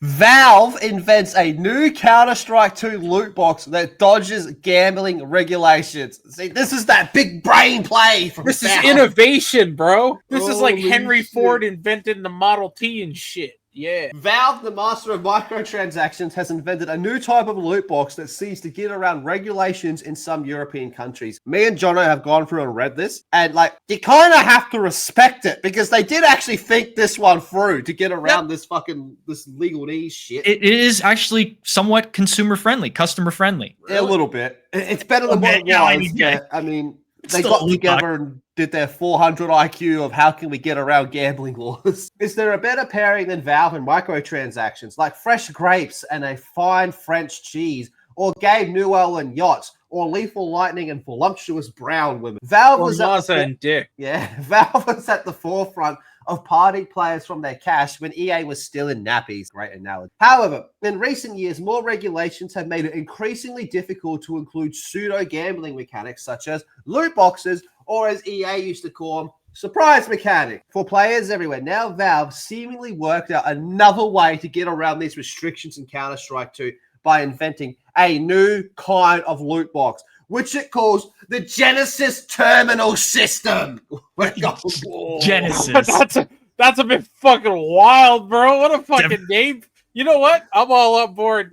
Valve invents a new Counter-Strike 2 loot box that dodges gambling regulations. See, this is that big brain play from This Valve. is innovation, bro. This is like Holy Henry shit. Ford invented the Model T and shit. Yeah. Valve, the master of microtransactions, has invented a new type of loot box that seeks to get around regulations in some European countries. Me and Jono have gone through and read this, and you kind of have to respect it because they did actually think this one through to get around this legalese shit. It is actually somewhat consumer friendly, customer friendly. A little bit. It's better than what it was. I mean, they got together and did their 400 IQ of how can we get around gambling laws. Is there a better pairing than Valve and microtransactions, like fresh grapes and a fine French cheese, or Gabe Newell and yachts, or Lethal Lightning and voluptuous brown women? Valve was and Dick. Yeah, Valve was at the forefront of parting players from their cash when EA was still in nappies. Great analogy. However, in recent years, more regulations have made it increasingly difficult to include pseudo-gambling mechanics such as loot boxes, or as EA used to call them, surprise mechanic for players everywhere. Now Valve seemingly worked out another way to get around these restrictions in Counter-Strike 2 by inventing a new kind of loot box, which it calls the Genesis Terminal System. Genesis. That's a bit fucking wild, bro. What a fucking name. You know what? I'm all up board.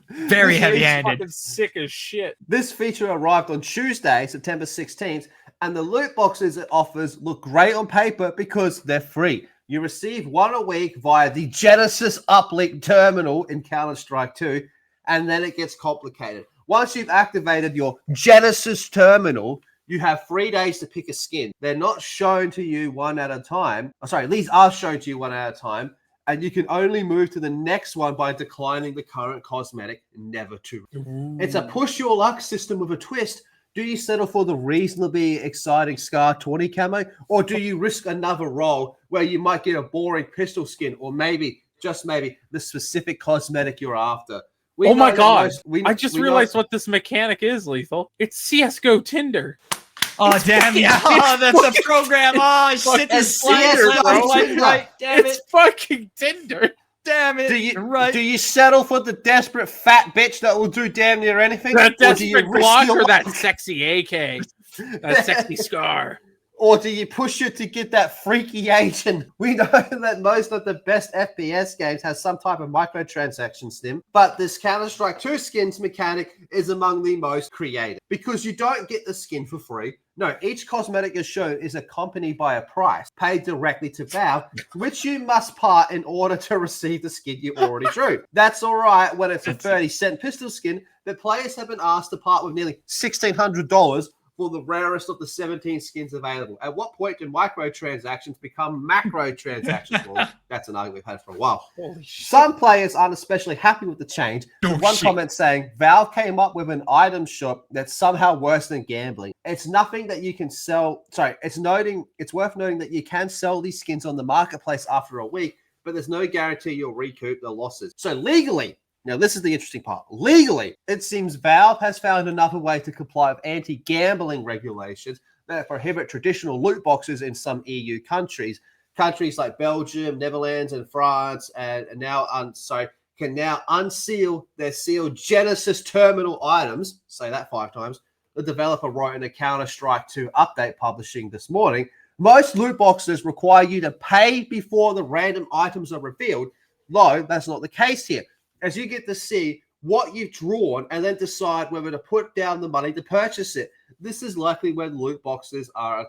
Very heavy-handed. Fucking sick as shit. This feature arrived on Tuesday, September 16th, and the loot boxes it offers look great on paper because they're free. You receive one a week via the Genesis Uplink terminal in Counter-Strike 2, and then it gets complicated. Once you've activated your Genesis terminal, you have 3 days to pick a skin. They're not shown to you one at a time. These are shown to you one at a time, and you can only move to the next one by declining the current cosmetic, never to. Ooh. It's a push your luck system with a twist. Do you settle for the reasonably exciting Scar 20 camo, or do you risk another roll where you might get a boring pistol skin, or maybe, just maybe, the specific cosmetic you're after? Oh my god, I just realized what this mechanic is, Lethal. It's CSGO Tinder. Oh, damn, yeah. Oh, that's a program. Oh, I sit this Tinder, bro. Right, damn it's fucking Tinder. Damn it. Do you settle for the desperate fat bitch that will do damn near anything? That desperate Glock or that sexy AK? That sexy Scar? Or do you push it to get that freaky Asian? We know that most of the best FPS games has some type of microtransaction stim, but this Counter-Strike 2 skins mechanic is among the most creative because you don't get the skin for free. No, each cosmetic is shown is accompanied by a price paid directly to Valve, which you must part in order to receive the skin you already drew. That's all right when it's a 30-cent pistol skin, but players have been asked to part with nearly $1,600 for the rarest of the 17 skins available. At what point do microtransactions become macrotransactions? Well, that's an argument we've had for a while. Some players aren't especially happy with the change. One comment saying, Valve came up with an item shop that's somehow worse than gambling. It's nothing that you can sell. It's worth noting that you can sell these skins on the marketplace after a week, but there's no guarantee you'll recoup the losses. So legally, now, this is the interesting part. Legally, it seems Valve has found another way to comply with anti-gambling regulations that prohibit traditional loot boxes in some EU countries. Countries like Belgium, Netherlands, and France can now unseal their sealed Genesis terminal items. Say that 5 times. The developer wrote in a Counter-Strike 2 update publishing this morning. Most loot boxes require you to pay before the random items are revealed. Though, that's not the case here, as you get to see what you've drawn and then decide whether to put down the money to purchase it. This is likely when loot boxes are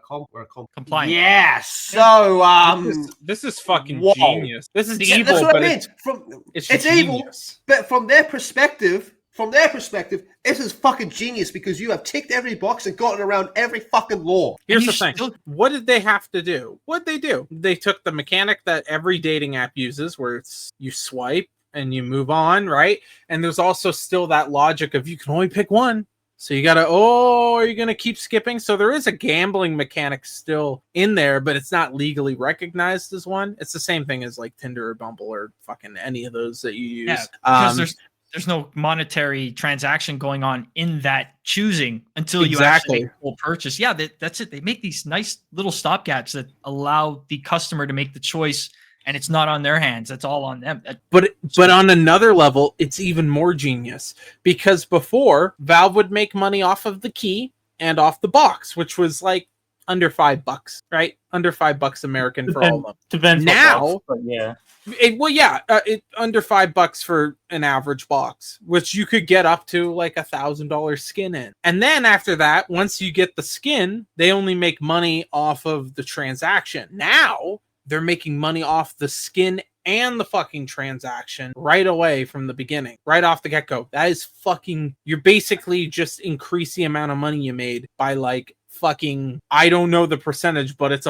compliant. Yeah, so this is fucking genius. This is evil, that's what but I mean. It's evil, but from their perspective, this is fucking genius because you have ticked every box and gotten around every fucking law. Here's the thing. What did they have to do? What'd they do? They took the mechanic that every dating app uses where it's you swipe and you move on, right? And there's also still that logic of you can only pick one. So you gotta, are you gonna keep skipping? So there is a gambling mechanic still in there, but it's not legally recognized as one. It's the same thing as like Tinder or Bumble or fucking any of those that you use. Yeah, because there's no monetary transaction going on in that choosing until you actually make a full purchase. Yeah, that's it. They make these nice little stopgaps that allow the customer to make the choice and it's not on their hands. It's all on them. But on another level, it's even more genius because before Valve would make money off of the key and off the box, which was like under $5, right? Under $5 American for all of them. Depends now, what box, but yeah. Under $5 for an average box, which you could get up to like $1,000 skin in. And then after that, once you get the skin, they only make money off of the transaction. Now they're making money off the skin and the fucking transaction right away from the beginning, right off the get-go. That is fucking, you're basically just increase the amount of money you made by like fucking, I don't know the percentage, but it's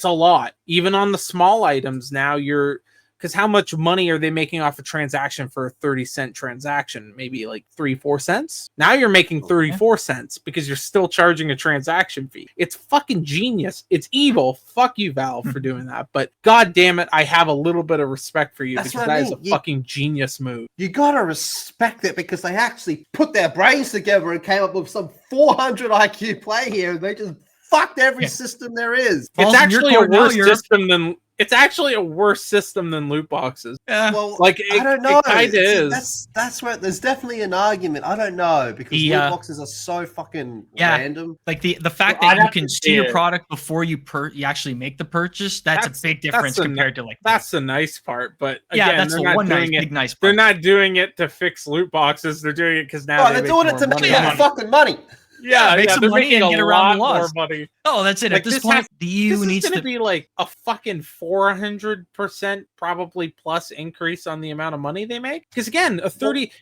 a lot. Even on the small items now, because how much money are they making off a transaction for a 30-cent transaction? Maybe like 3-4 cents. Now you're making 34 cents because you're still charging a transaction fee. It's fucking genius. It's evil. Fuck you, Valve, for doing that. But god damn it, I have a little bit of respect for you. That's because that is a fucking genius move. You gotta respect it because they actually put their brains together and came up with some 400 IQ play here, and they just fucked every system there is. It's actually a worse system than. It's actually a worse system than loot boxes. Yeah. Well, like I don't know. It kind of is. That's where there's definitely an argument. I don't know because loot boxes are so fucking random. Like the fact that you can see your product before you actually make the purchase. That's a big difference compared to like. That's the nice part, but again, that's the one big nice part. They're not doing it to fix loot boxes. They're doing it because now they're doing it to make more fucking money. Make some money and get around the laws. More money. Oh, that's it. Like, at this point, the EU needs to be like a fucking 400% probably plus increase on the amount of money they make. Because again,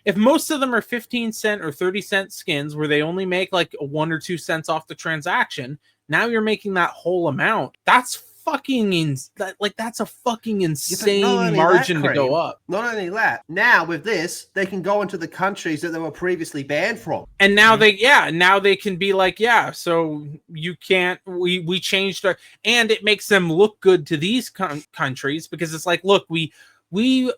if most of them are 15-cent or 30-cent skins where they only make like 1 or 2 cents off the transaction, now you're making that whole amount. That's fucking that's a fucking insane margin to go up. Not only that, now with this, they can go into the countries that they were previously banned from. And now they can be like, so you can't, we changed our, and it makes them look good to these countries because it's like, look, we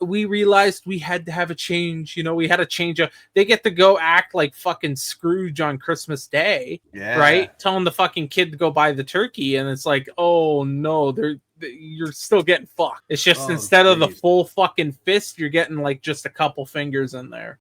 realized we had to have a change. We had to change. They get to go act like fucking Scrooge on Christmas Day, right? Telling the fucking kid to go buy the turkey, and it's like, oh no, you're still getting fucked. It's just instead of the full fucking fist, you're getting like just a couple fingers in there.